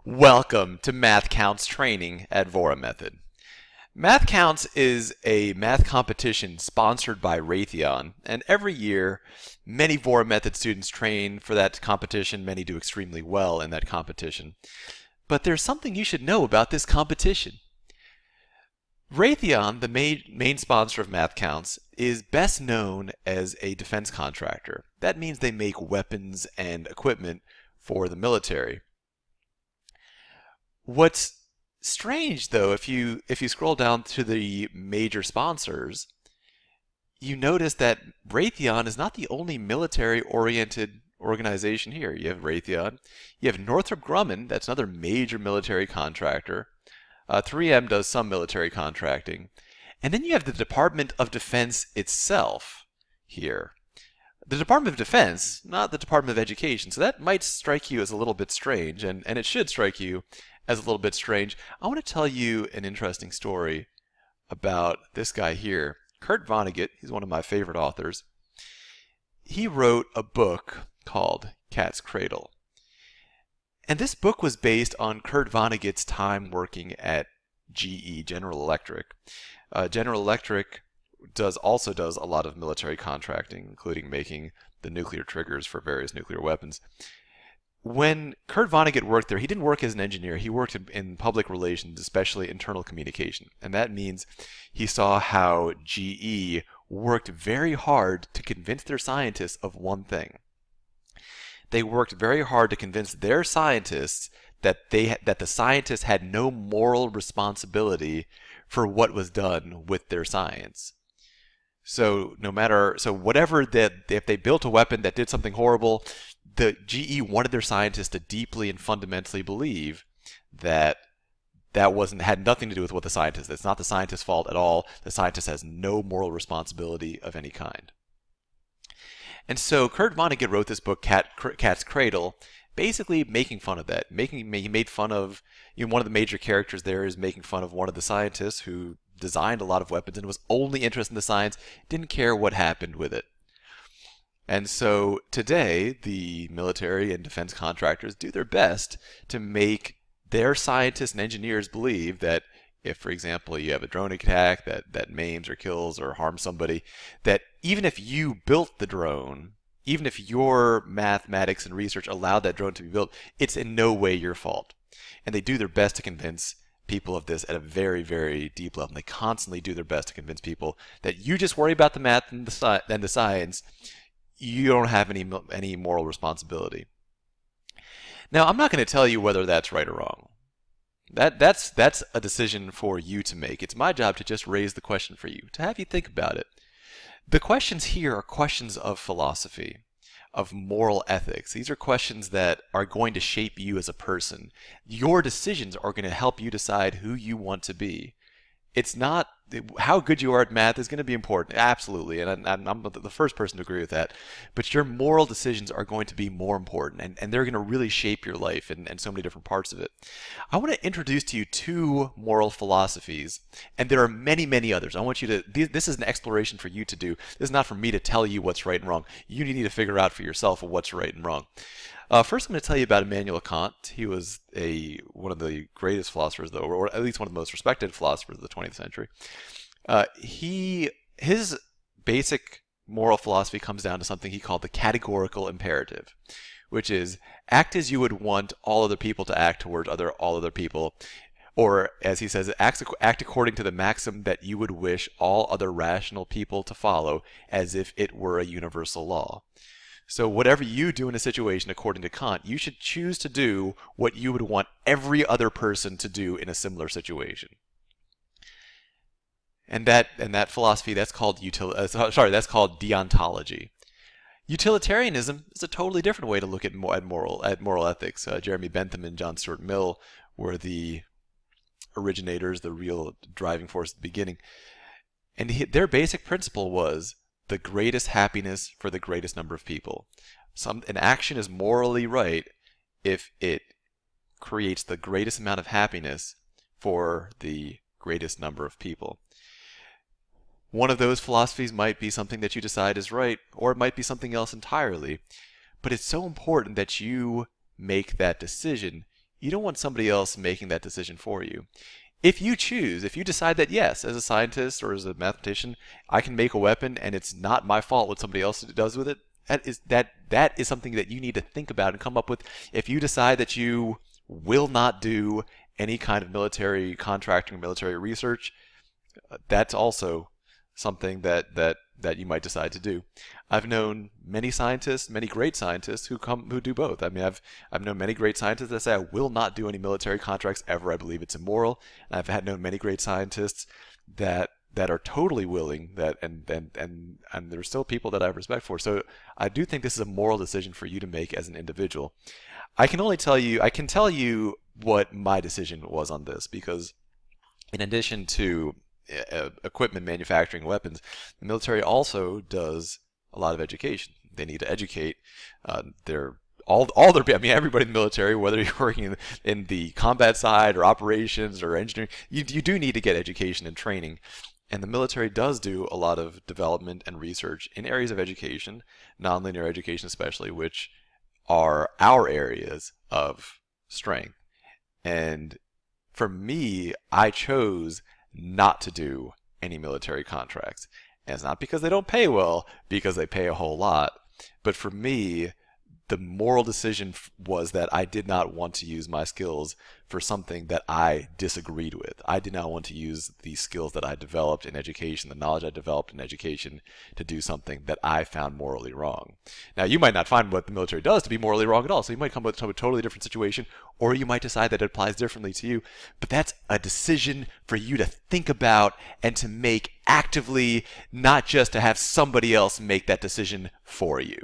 Welcome to Mathcounts training at Vohra Method. Mathcounts is a math competition sponsored by Raytheon, and every year many Vohra Method students train for that competition. Many do extremely well in that competition. But there's something you should know about this competition. Raytheon, the main sponsor of Mathcounts, is best known as a defense contractor. That means they make weapons and equipment for the military. What's strange, though, if you scroll down to the major sponsors, you notice that Raytheon is not the only military-oriented organization here. You have Raytheon, you have Northrop Grumman, that's another major military contractor. 3M does some military contracting. And then you have the Department of Defense itself here. The Department of Defense, not the Department of Education, so that might strike you as a little bit strange, and it should strike you as a little bit strange. I want to tell you an interesting story about this guy here. Kurt Vonnegut, he's one of my favorite authors. He wrote a book called Cat's Cradle. And this book was based on Kurt Vonnegut's time working at GE, General Electric. General Electric also does a lot of military contracting, including making the nuclear triggers for various nuclear weapons. When Kurt Vonnegut worked there, he didn't work as an engineer. He worked in public relations, especially internal communication. And that means he saw how GE worked very hard to convince their scientists of one thing. They worked very hard to convince their scientists that the scientists had no moral responsibility for what was done with their science. So if they built a weapon that did something horrible, the GE wanted their scientists to deeply and fundamentally believe that had nothing to do with what the scientist did. It's not the scientist's fault at all. The scientist has no moral responsibility of any kind. And so Kurt Vonnegut wrote this book, Cat's Cradle, basically making fun of that. He made fun of, one of the major characters there is making fun of one of the scientists who designed a lot of weapons and was only interested in the science, didn't care what happened with it. And so today, the military and defense contractors do their best to make their scientists and engineers believe that if, for example, you have a drone attack that maims or kills or harms somebody, that even if you built the drone, even if your mathematics and research allowed that drone to be built, it's in no way your fault. And they do their best to convince people of this at a very, very deep level. And they constantly do their best to convince people that you just worry about the math and the science. You don't have any moral responsibility. Now, I'm not going to tell you whether that's right or wrong. That's a decision for you to make. It's my job to just raise the question for you, to have you think about it. The questions here are questions of philosophy, of moral ethics. These are questions that are going to shape you as a person. Your decisions are going to help you decide who you want to be. It's not how good you are at math is going to be important, absolutely, and I'm the first person to agree with that. But your moral decisions are going to be more important, and they're going to really shape your life and so many different parts of it. I want to introduce to you two moral philosophies, and there are many, many others. I want you to. This is an exploration for you to do. This is not for me to tell you what's right and wrong. You need to figure out for yourself what's right and wrong. First, I'm going to tell you about Immanuel Kant. He was one of the greatest philosophers, though, or at least one of the most respected philosophers of the 20th century. His basic moral philosophy comes down to something he called the categorical imperative, which is act as you would want all other people to act towards all other people, or as he says, act according to the maxim that you would wish all other rational people to follow, as if it were a universal law. So whatever you do in a situation, according to Kant, you should choose to do what you would want every other person to do in a similar situation. And that philosophy, that's called deontology. Utilitarianism is a totally different way to look at moral ethics. Jeremy Bentham and John Stuart Mill were the originators, the real driving force at the beginning. And their basic principle was the greatest happiness for the greatest number of people. An action is morally right if it creates the greatest amount of happiness for the greatest number of people. One of those philosophies might be something that you decide is right, or it might be something else entirely. But it's so important that you make that decision You don't want somebody else making that decision for you. If you choose, if you decide that yes, as a scientist or as a mathematician, I can make a weapon and it's not my fault what somebody else does with it, that is something that you need to think about and come up with. If you decide that you will not do any kind of military contracting or military research, that's also something that you might decide to do. I've known many scientists, many great scientists who do both. I mean, I've known many great scientists that say I will not do any military contracts ever. I believe it's immoral. And I've had known many great scientists that are totally willing, that and there's still people that I have respect for. So I do think this is a moral decision for you to make as an individual. I can tell you what my decision was on this, because in addition to equipment manufacturing weapons, the military also does a lot of education. They need to educate I mean, everybody in the military, whether you're working in the combat side or operations or engineering, you do need to get education and training. And the military does do a lot of development and research in areas of education, nonlinear education especially, which are our areas of strength. And for me, I chose not to do any military contracts. And it's not because they don't pay well, because they pay a whole lot. But for me, the moral decision was that I did not want to use my skills for something that I disagreed with. I did not want to use the skills that I developed in education, the knowledge I developed in education, to do something that I found morally wrong. Now, you might not find what the military does to be morally wrong at all, so you might come to a totally different situation, or you might decide that it applies differently to you. But that's a decision for you to think about and to make actively, not just to have somebody else make that decision for you.